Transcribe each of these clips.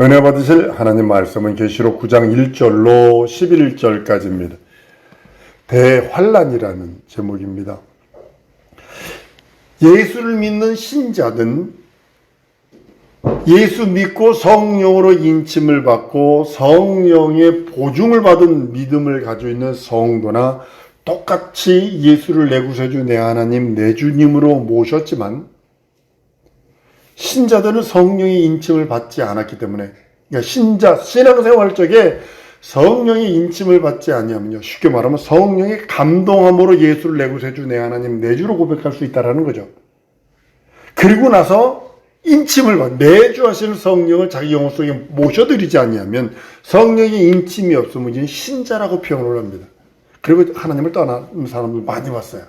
은혜 받으실 하나님 말씀은 계시록 9장 1절로 11절까지입니다. 대환란이라는 제목입니다. 예수를 믿는 신자든 예수 믿고 성령으로 인침을 받고 성령의 보증을 받은 믿음을 가지고 있는 성도나 똑같이 예수를 내 구세주 내 하나님 내 주님으로 모셨지만 신자들은 성령의 인침을 받지 않았기 때문에, 그러니까 신앙생활 쪽에 성령의 인침을 받지 아니하면요, 쉽게 말하면 성령의 감동함으로 예수를 내 구세주 내 하나님 내 주로 고백할 수 있다라는 거죠. 그리고 나서 인침을 내주 하시는 성령을 자기 영혼 속에 모셔들이지 아니하면 성령의 인침이 없으면 이제 신자라고 표현을 합니다. 그리고 하나님을 떠나는 사람들 많이 봤어요.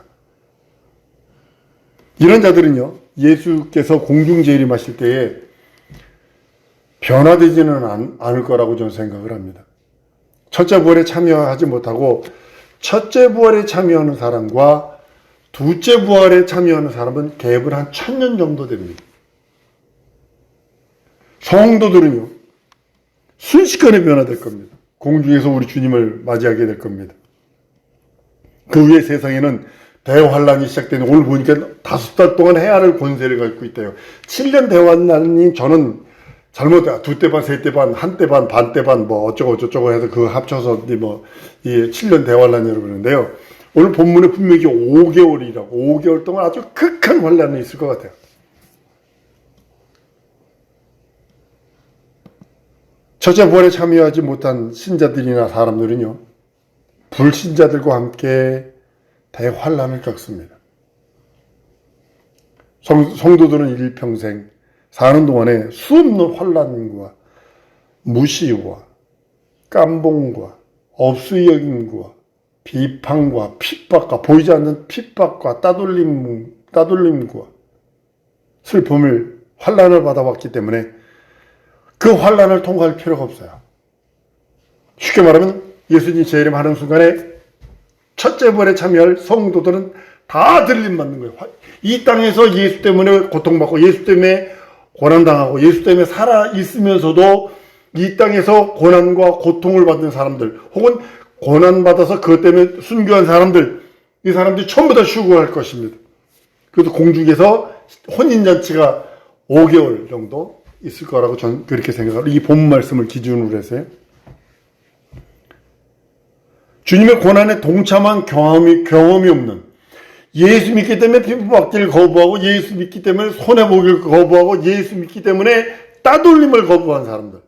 이런 자들은요, 예수께서 공중재림하실 때에 변화되지는 않을 거라고 저는 생각을 합니다. 첫째 부활에 참여하지 못하고 첫째 부활에 참여하는 사람과 둘째 부활에 참여하는 사람은 갭을 한 1000년 정도 됩니다. 성도들은요, 순식간에 변화될 겁니다. 공중에서 우리 주님을 맞이하게 될 겁니다. 그 후에 세상에는 대환란이 시작되는, 오늘 보니까 5달 동안 해야할 권세를 갖고 있대요. 7년 대환란이 저는 잘못, 2대 반, 3대 반, 1대 반, 반대 반, 뭐 어쩌고 해서 그거 합쳐서 이 7년 대환란이라고 그러는데요. 오늘 본문에 분명히 5개월 동안 아주 극한 환란이 있을 것 같아요. 첫째 부활에 참여하지 못한 신자들이나 사람들은요, 불신자들과 함께 대환란을 겪습니다. 성도들은 일평생 사는 동안에 수없는 환란과 무시와 깜봉과 없이 여김과 비판과 핍박과 보이지 않는 핍박과 따돌림과 슬픔을 환란을 받아왔기 때문에 그 환란을 통과할 필요가 없어요. 쉽게 말하면 예수님 재림하는 순간에 첫째 부활에 참여할 성도들은 다 들림받는 거예요. 이 땅에서 예수 때문에 고통받고 예수 때문에 고난당하고 예수 때문에 살아있으면서도 이 땅에서 고난과 고통을 받는 사람들, 혹은 고난받아서 그것 때문에 순교한 사람들, 이 사람들이 전부 다 휴거할 것입니다. 그래서 공중에서 혼인잔치가 5개월 정도 있을 거라고 저는 그렇게 생각합니다. 이 본 말씀을 기준으로 해서요. 주님의 고난에 동참한 경험이 없는, 예수 믿기 때문에 피부받기를 거부하고 예수 믿기 때문에 손해보기를 거부하고 예수 믿기 때문에 따돌림을 거부한 사람들,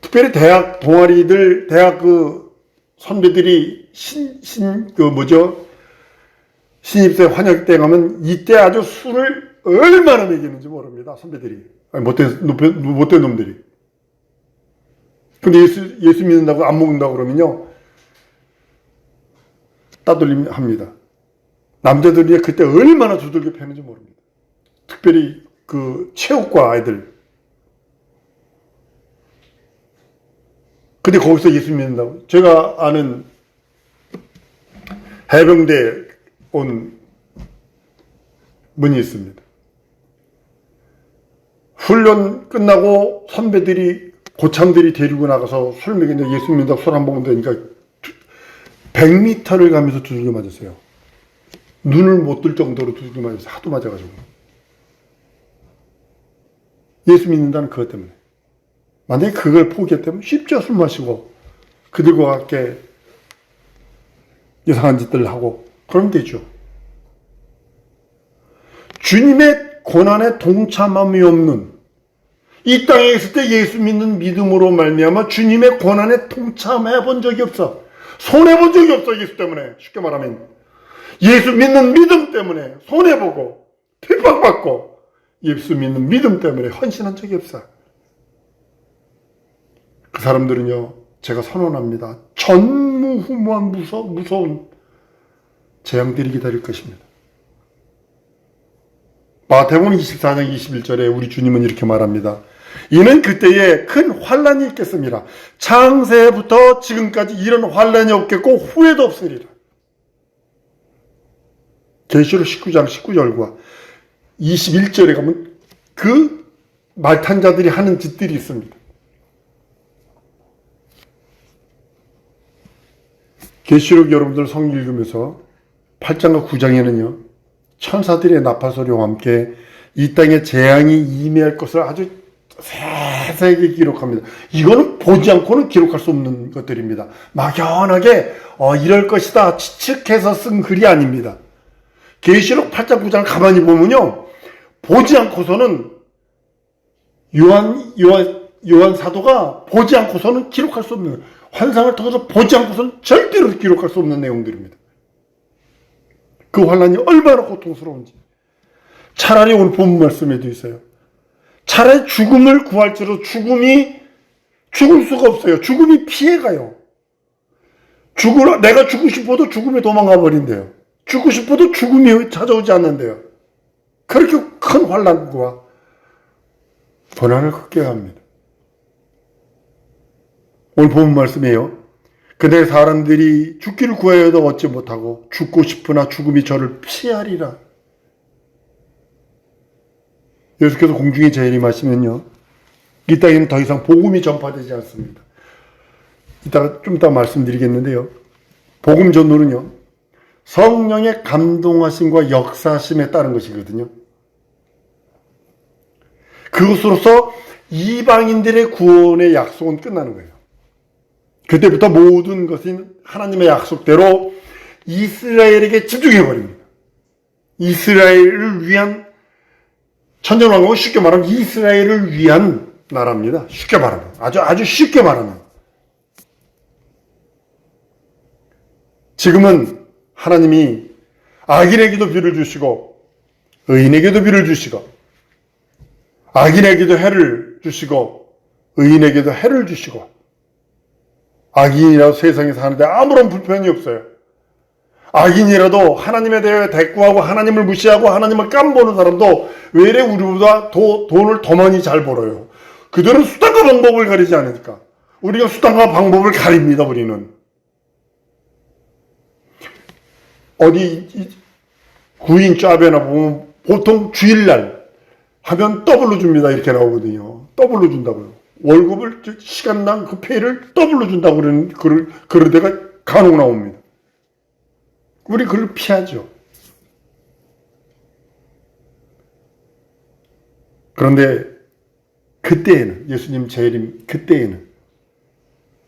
특별히 대학 동아리들, 대학 선배들이 신입생 환영 때 가면 이때 아주 술을 얼마나 먹이는지 모릅니다. 선배들이, 못된 놈들이. 근데 예수 믿는다고 안 먹는다고 그러면요, 따돌림 합니다. 남자들이 그때 얼마나 두들겨 패는지 모릅니다. 특별히 그 체육과 아이들. 근데 거기서 예수 믿는다고. 제가 아는 해병대 온 분이 있습니다. 훈련 끝나고 선배들이, 고참들이 데리고 나가서 술 먹이는데 예수 믿는다고 술 한 번 먹으니까 100m를 가면서 두들겨 맞았어요. 눈을 못 뜰 정도로 두들겨 맞았어요. 하도 맞아가지고. 예수 믿는다는 그것 때문에. 만약에 그걸 포기했다면 쉽죠. 술 마시고 그들과 함께 이상한 짓들을 하고 그러면 되죠. 주님의 고난에 동참함이 없는, 이 땅에 있을 때 예수 믿는 믿음으로 말미암아 주님의 고난에 동참해 본 적이 없어. 손해본 적이 없어. 예수 때문에. 쉽게 말하면 예수 믿는 믿음 때문에 손해보고 핍박받고 예수 믿는 믿음 때문에 헌신한 적이 없어. 그 사람들은요, 제가 선언합니다. 전무후무한 무서운 재앙들이 기다릴 것입니다. 마태복음 24장 21절에 우리 주님은 이렇게 말합니다. 이는 그때에 큰 환란이 있겠습니다. 창세부터 지금까지 이런 환란이 없겠고 후회도 없으리라. 계시록 19장 19절과 21절에 가면 그 말탄 자들이 하는 짓들이 있습니다. 계시록 여러분들 성경 읽으면서 8장과 9장에는요, 천사들의 나팔소리와 함께 이 땅에 재앙이 임해할 것을 아주 세세하게 기록합니다. 이거는 보지 않고는 기록할 수 없는 것들입니다. 막연하게 이럴 것이다 추측해서 쓴 글이 아닙니다. 계시록 8장 9장을 가만히 보면요, 보지 않고서는 요한 사도가 보지 않고서는 기록할 수 없는, 환상을 통해서 보지 않고서는 절대로 기록할 수 없는 내용들입니다. 그 환란이 얼마나 고통스러운지. 차라리 오늘 본문 말씀에도 있어요. 차라리 죽음을 구할지라도 죽을 수가 없어요. 죽음이 피해가요. 내가 죽고 싶어도 죽음에 도망가 버린대요. 죽고 싶어도 죽음이 찾아오지 않는데요. 그렇게 큰 환란과 고난을 겪게 합니다. 오늘 본문 말씀이에요. 그대 사람들이 죽기를 구하여도 얻지 못하고 죽고 싶으나 죽음이 저를 피하리라. 예수께서 공중에 재림하시면요, 이 땅에는 더 이상 복음이 전파되지 않습니다. 좀 이따 말씀드리겠는데요, 복음 전도는요, 성령의 감동하심과 역사하심에 따른 것이거든요. 그것으로서 이방인들의 구원의 약속은 끝나는 거예요. 그때부터 모든 것이 하나님의 약속대로 이스라엘에게 집중해버립니다. 이스라엘을 위한, 천년왕국은 쉽게 말하면 이스라엘을 위한 나라입니다. 쉽게 말하면. 아주 쉽게 말하면. 지금은 하나님이 악인에게도 비를 주시고, 의인에게도 비를 주시고, 악인에게도 해를 주시고, 의인에게도 해를 주시고, 악인이라도 세상에 사는데 아무런 불편이 없어요. 악인이라도 하나님에 대해 대꾸하고 하나님을 무시하고 하나님을 깜보는 사람도 왜 우리보다 돈을 더 많이 잘 벌어요? 그들은 수단과 방법을 가리지 않으니까. 우리가 수단과 방법을 가립니다. 우리는. 어디 구인 짭에나 보면 보통 주일날 하면 더블로 줍니다. 이렇게 나오거든요. 더블로 준다고요. 월급을, 시간당 그 페이를 더블로 준다고 그런 데가 간혹 나옵니다. 우리 그걸 피하죠. 그런데 그때에는, 예수님 재림 그때에는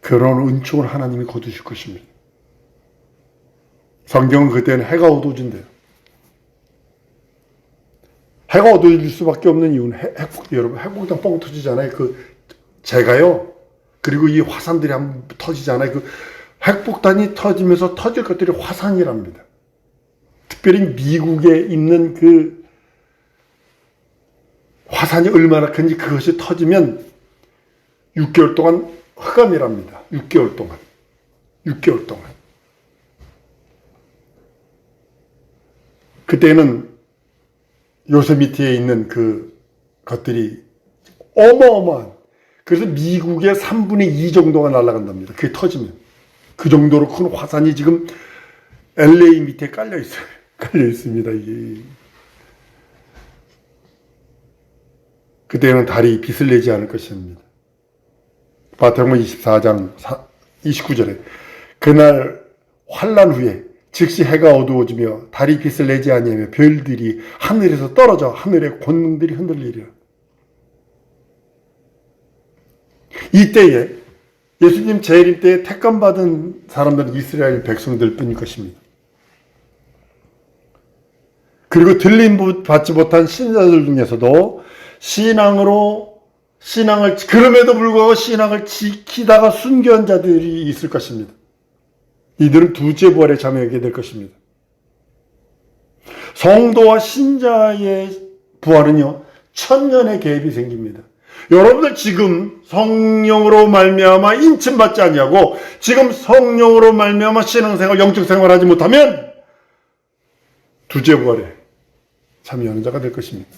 그런 은총을 하나님이 거두실 것입니다. 성경은 그때는 해가 어두워진대요. 해가 어두워질 수밖에 없는 이유는 여러분, 핵폭탄 뻥 터지잖아요. 제가요, 그리고 이 화산들이 한번 터지잖아요. 핵폭탄이 터지면서 터질 것들이 화산이랍니다. 특별히 미국에 있는 그 화산이 얼마나 큰지, 그것이 터지면 6개월 동안 흑암이랍니다. 6개월 동안. 그때는 요세미티에 있는 것들이 어마어마한, 그래서 미국의 3분의 2 정도가 날아간답니다. 그게 터지면. 그 정도로 큰 화산이 지금 LA 밑에 깔려 있어요. 깔려 있습니다, 이게. 그때는 달이 빛을 내지 않을 것입니다. 마태복음 24장 29절에 그날 환란 후에 즉시 해가 어두워지며 달이 빛을 내지 아니하며 별들이 하늘에서 떨어져 하늘의 권능들이 흔들리리라. 이때에 예수님 재림 때에 택감받은 사람들은 이스라엘 백성들 뿐일 것입니다. 그리고 들림 받지 못한 신자들 중에서도 그럼에도 불구하고 신앙을 지키다가 순교한 자들이 있을 것입니다. 이들은 두째 부활에 참여하게 될 것입니다. 성도와 신자의 부활은요, 천년의 갭이 생깁니다. 여러분들 지금 성령으로 말미암아 인침받지 아니하고 지금 성령으로 말미암아 신앙생활, 영적생활 하지 못하면 두째 부활에 참여하는 자가 될 것입니다.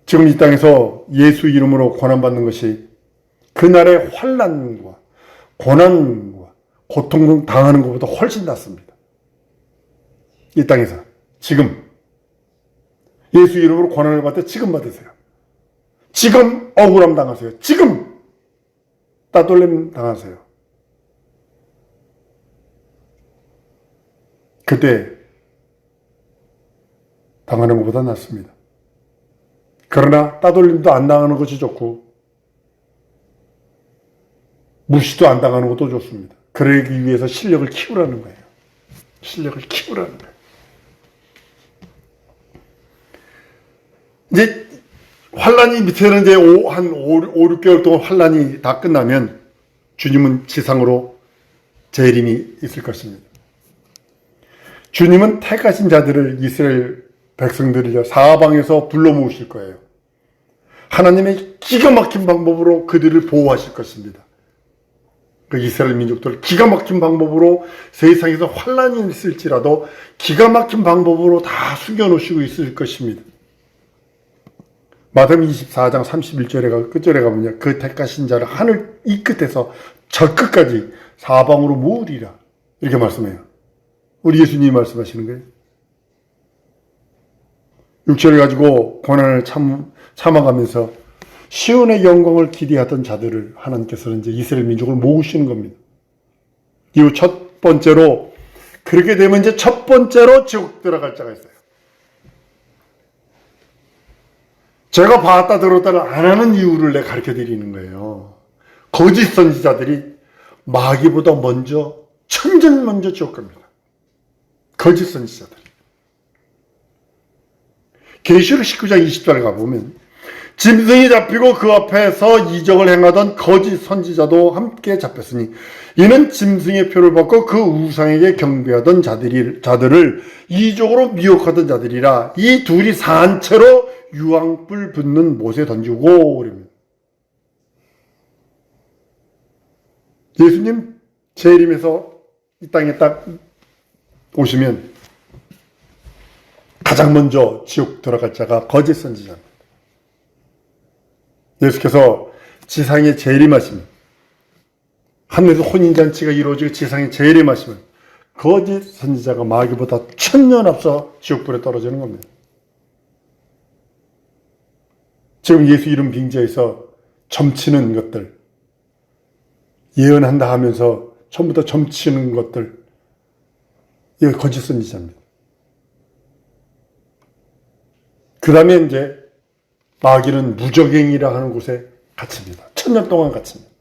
지금 이 땅에서 예수 이름으로 고난받는 것이 그날의 환난과 고난과 고통 당하는 것보다 훨씬 낫습니다. 이 땅에서 지금 예수 이름으로 고난을 받을 때 지금 받으세요. 지금 억울함 당하세요. 지금 따돌림 당하세요. 그때 당하는 것보다 낫습니다. 그러나 따돌림도 안 당하는 것이 좋고 무시도 안 당하는 것도 좋습니다. 그러기 위해서 실력을 키우라는 거예요. 실력을 키우라는 거예요. 이제 환란이 밑에는 이제 한 5, 6개월 동안 환란이 다 끝나면 주님은 지상으로 재림이 있을 것입니다. 주님은 택하신 자들을 이스라엘 백성들을 사방에서 불러 모으실 거예요. 하나님의 기가 막힌 방법으로 그들을 보호하실 것입니다. 그 이스라엘 민족들을 기가 막힌 방법으로 세상에서 환란이 있을지라도 기가 막힌 방법으로 다 숨겨놓으시고 있을 것입니다. 마태복음 24장 31절에 끝절에 가면요, 그 택하신 자를 하늘 이 끝에서 저 끝까지 사방으로 모으리라 이렇게 말씀해요. 우리 예수님이 말씀하시는 거예요. 육체를 가지고 고난을 참아가면서 시온의 영광을 기대하던 자들을 하나님께서는 이제 이스라엘 민족을 모으시는 겁니다. 이후 첫 번째로, 그렇게 되면 이제 첫 번째로 지옥 들어갈 자가 있어요. 제가 봤다 들었다를 안 하는 이유를 내가 가르쳐 드리는 거예요. 거짓 선지자들이 마귀보다 천전 먼저 지옥 갑니다. 거짓 선지자들. 계시록 19장 20절 가보면 짐승이 잡히고 그 앞에서 이적을 행하던 거짓 선지자도 함께 잡혔으니 이는 짐승의 표를 받고 그 우상에게 경배하던 자들을 이적으로 미혹하던 자들이라. 이 둘이 산채로 유황불 붙는 못에 던지고 그럽니다. 예수님 재림에서 이 땅에 딱 오시면 가장 먼저 지옥 들어갈 자가 거짓 선지자입니다. 예수께서 지상에 재림하시면, 하늘에서 혼인잔치가 이루어지고 지상에 재림하시면 거짓 선지자가 마귀보다 1000년 앞서 지옥불에 떨어지는 겁니다. 지금 예수 이름 빙자에서 점치는 것들, 예언한다 하면서 처음부터 점치는 것들, 이거 거짓 선지자입니다. 그 다음에 이제 마귀는 무적행이라 하는 곳에 갇힙니다. 1000년 동안 갇힙니다.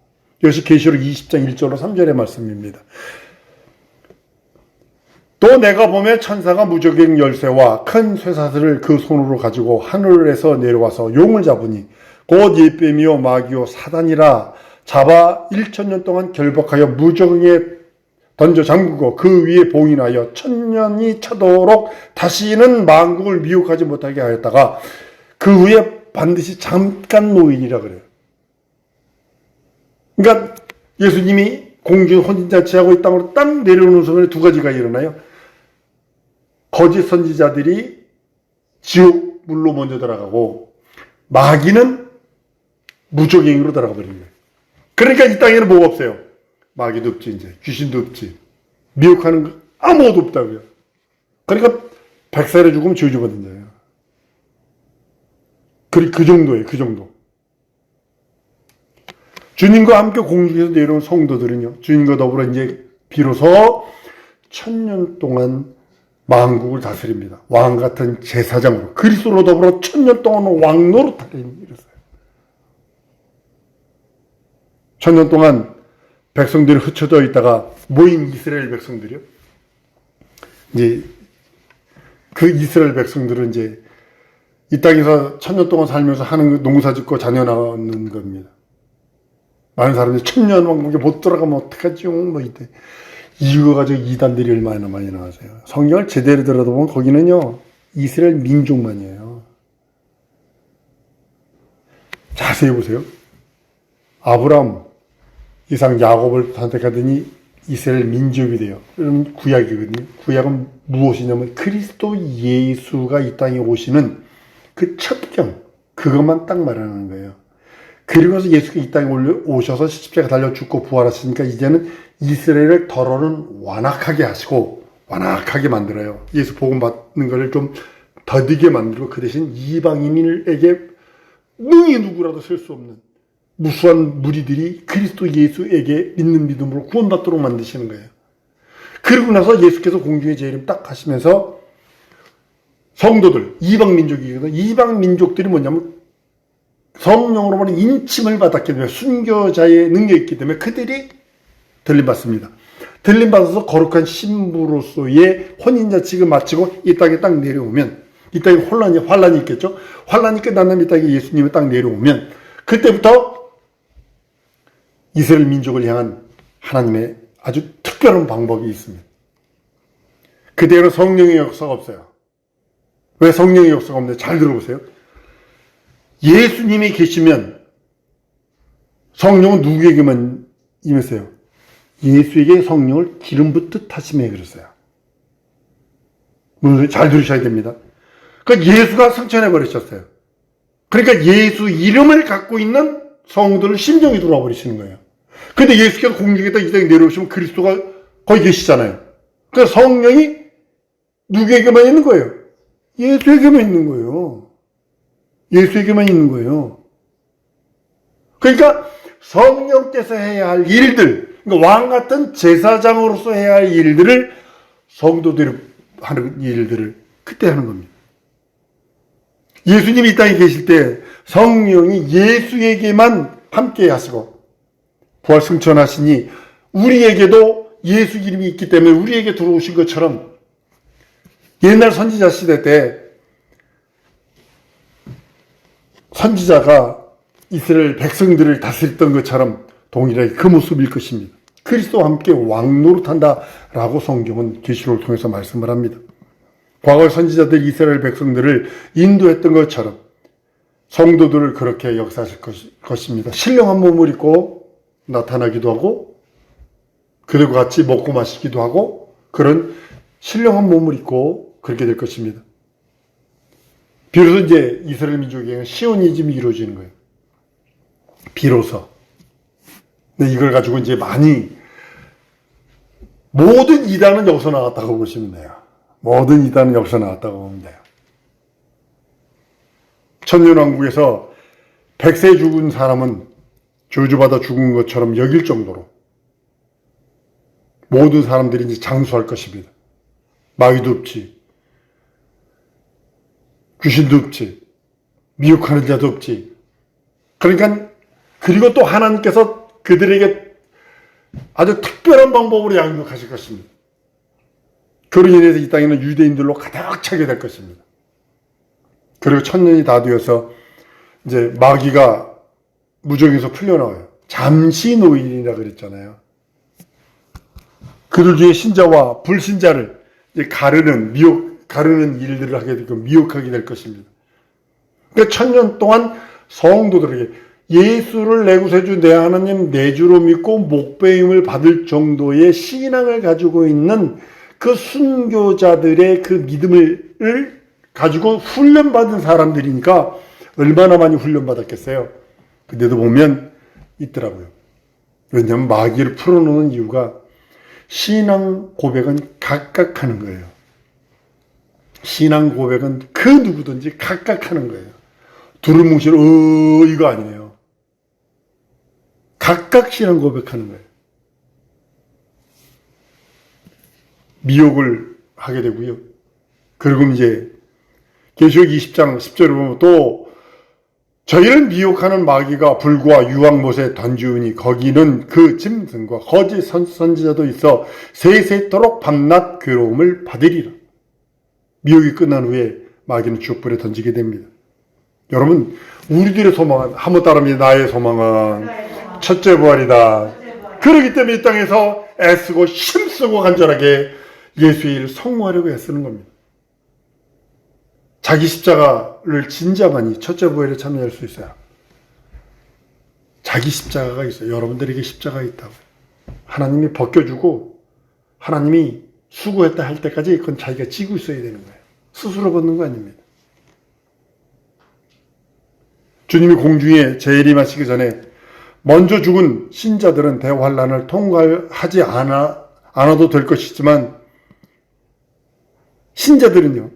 이것이 계시록 20장 1절로 3절의 말씀입니다. 또 내가 보매 천사가 무적행 열쇠와 큰 쇠사슬을 그 손으로 가지고 하늘에서 내려와서 용을 잡으니 곧 옛뱀이요 마귀요 사단이라 잡아 1000년 동안 결박하여 무적행에 던져 잠그고 그 위에 봉인하여 1000년이 차도록 다시는 만국을 미혹하지 못하게 하였다가 그 후에 반드시 잠깐 노인이라 그래요. 그러니까 예수님이 공중 혼인잔치하고 이 땅으로 딱 내려오는 순간에 두 가지가 일어나요. 거짓 선지자들이 지옥물로 먼저 들어가고 마귀는 무적행으로 들어가 버리는 거예요. 그러니까 이 땅에는 뭐가 없어요. 마귀도 없지, 이제 귀신도 없지, 미혹하는 거 아무것도 없다고요. 그러니까 100살에 죽으면 저주받은 자예요. 그 정도예요. 그 정도. 주님과 함께 공중에서 내려온 성도들은요, 주님과 더불어 이제 비로소 1000년 동안 만국을 다스립니다. 왕 같은 제사장으로 그리스도로 더불어 1000년 동안 왕 노릇하게 이랬어요. 1000년 동안 백성들이 흩어져 있다가 모인 이스라엘 백성들이요. 이제 그 이스라엘 백성들은 이제 이 땅에서 1000년 동안 살면서 하는 농사 짓고 자녀 낳는 겁니다. 많은 사람들이 1000년 왕국에 못 들어가면 어떡하지요? 뭐 이때 이거 가지고 이단들이 얼마나 많이 나와서요. 성경을 제대로 들여다보면 거기는요, 이스라엘 민족만이에요. 자세히 보세요. 아브라함, 이삭, 야곱을 선택하더니 이스라엘 민족이 돼요. 그러면 구약이거든요. 구약은 무엇이냐면 그리스도 예수가 이 땅에 오시는 그 첩경, 그것만 딱 말하는 거예요. 그리고서 예수가 이 땅에 오셔서 십자가 달려 죽고 부활하시니까 이제는 이스라엘을 더러는 완악하게 하시고 완악하게 만들어요. 예수 복음 받는 것을 좀 더디게 만들고 그 대신 이방인에게 능히 누구라도 설 수 없는 무수한 무리들이 그리스도 예수에게 믿는 믿음으로 구원받도록 만드시는 거예요. 그리고 나서 예수께서 공중의 제이름 딱 하시면서 성도들, 이방민족이거든요. 이방민족들이 뭐냐면 성령으로 말하는 인침을 받았기 때문에 순교자의 능력이 있기 때문에 그들이 들림받습니다. 들림받아서 거룩한 신부로서의 혼인잔치를 마치고 이 땅에 딱 내려오면 이 땅에 환란이 있겠죠. 환란이 끝난 다음에 이 땅에 예수님이 딱 내려오면 그때부터 이스라엘 민족을 향한 하나님의 아주 특별한 방법이 있습니다. 그대로 성령의 역사가 없어요. 왜 성령의 역사가 없는데? 잘 들어보세요. 예수님이 계시면 성령은 누구에게만 임했어요? 예수에게 성령을 기름 붓듯 하심에 그랬어요. 무슨 소리? 잘 들으셔야 됩니다. 그러니까 예수가 승천해 버리셨어요. 그러니까 예수 이름을 갖고 있는 성도들 심정이 돌아와 버리시는 거예요. 근데 예수께서 공중에다 이 땅에 내려오시면 그리스도가 거기 계시잖아요. 그러니까 성령이 누구에게만 있는 거예요? 예수에게만 있는 거예요. 예수에게만 있는 거예요. 그러니까 성령께서 해야 할 일들, 그러니까 왕 같은 제사장으로서 해야 할 일들을 성도들이 하는 일들을 그때 하는 겁니다. 예수님이 이 땅에 계실 때 성령이 예수에게만 함께 하시고 부활 승천하시니 우리에게도 예수 이름이 있기 때문에 우리에게 들어오신 것처럼 옛날 선지자 시대 때 선지자가 이스라엘 백성들을 다스렸던 것처럼 동일하게 그 모습일 것입니다. 그리스도와 함께 왕노릇한다라고 성경은 계시록을 통해서 말씀을 합니다. 과거 선지자들이 이스라엘 백성들을 인도했던 것처럼 성도들을 그렇게 역사하실 것입니다. 신령한 몸을 입고 나타나기도 하고 그들과 같이 먹고 마시기도 하고 그런 신령한 몸을 입고 그렇게 될 것입니다. 비로소 이제 이스라엘 민족에게 시오니즘이 이루어지는 거예요. 비로소. 근데 이걸 가지고 이제 많이 모든 이단은 여기서 나왔다고 보시면 돼요. 모든 이단은 여기서 나왔다고 보면 돼요. 천년왕국에서 100세 죽은 사람은 저주받아 죽은 것처럼 여길 정도로 모든 사람들이 이제 장수할 것입니다. 마귀도 없지, 귀신도 없지, 미혹하는 자도 없지. 그러니까 그리고 또 하나님께서 그들에게 아주 특별한 방법으로 양육하실 것입니다. 그로 인해서 이 땅에는 유대인들로 가득 차게 될 것입니다. 그리고 천년이 다 되어서 이제 마귀가 무정에서 풀려나와요. 잠시 노인이라 그랬잖아요. 그들 중에 신자와 불신자를 이제 가르는 일들을 하게 되고 미혹하게 될 것입니다. 그러니까 천년 동안 성도들에게 예수를 내 구세주 내 하나님 내 주로 믿고 목배임을 받을 정도의 신앙을 가지고 있는 그 순교자들의 그 믿음을 가지고 훈련받은 사람들이니까 얼마나 많이 훈련받았겠어요. 근데도 보면 있더라고요. 왜냐하면 마귀를 풀어놓는 이유가 신앙 고백은 각각 하는 거예요. 신앙 고백은 그 누구든지 각각 하는 거예요. 두루뭉실 이거 아니에요. 각각 신앙 고백하는 거예요. 미혹을 하게 되고요. 그리고 이제 계시록 20장 10절을 보면 또 저희를 미혹하는 마귀가 불과 유황못에 던지우니 거기는 그 짐승과 거짓 선지자도 있어 세세토록 밤낮 괴로움을 받으리라. 미혹이 끝난 후에 마귀는 지옥불에 던지게 됩니다. 여러분, 우리들의 소망은 한번 따르면 나의 소망은 첫째 부활이다. 그렇기 때문에 이 땅에서 애쓰고 힘쓰고 간절하게 예수의 일을 성공하려고 애쓰는 겁니다. 자기 십자가를 진자만이 첫째 부활에 참여할 수 있어요. 자기 십자가가 있어요. 여러분들에게 십자가가 있다고. 하나님이 벗겨주고 하나님이 수고했다 할 때까지 그건 자기가 지고 있어야 되는 거예요. 스스로 벗는 거 아닙니다. 주님이 공중에 재림하시기 전에 먼저 죽은 신자들은 대환란을 통과하지 않아도 될 것이지만 신자들은요.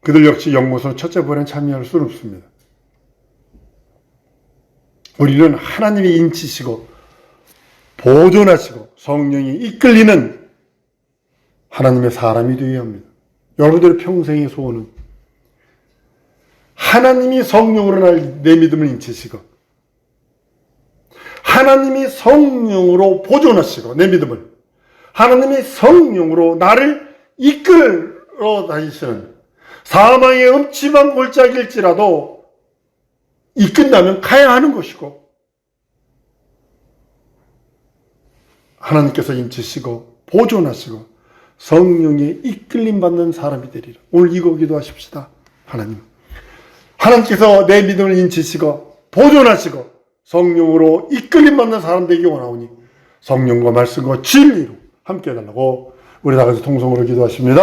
그들 역시 연못으로 첫째 부활에 참여할 수는 없습니다. 우리는 하나님이 인치시고 보존하시고 성령이 이끌리는 하나님의 사람이 되어야 합니다. 여러분들의 평생의 소원은 하나님이 성령으로 내 믿음을 인치시고 하나님이 성령으로 보존하시고 내 믿음을 하나님이 성령으로 나를 이끌어 다니시는 사망의 음침한 골짜기일지라도 이끈다면 가야 하는 것이고 하나님께서 인치시고 보존하시고 성령의 이끌림 받는 사람이 되리라. 오늘 이거 기도하십시다. 하나님께서 내 믿음을 인치시고 보존하시고 성령으로 이끌림 받는 사람 되기 원하오니 성령과 말씀과 진리로 함께 해달라고 우리 다 같이 통성으로 기도하십니다.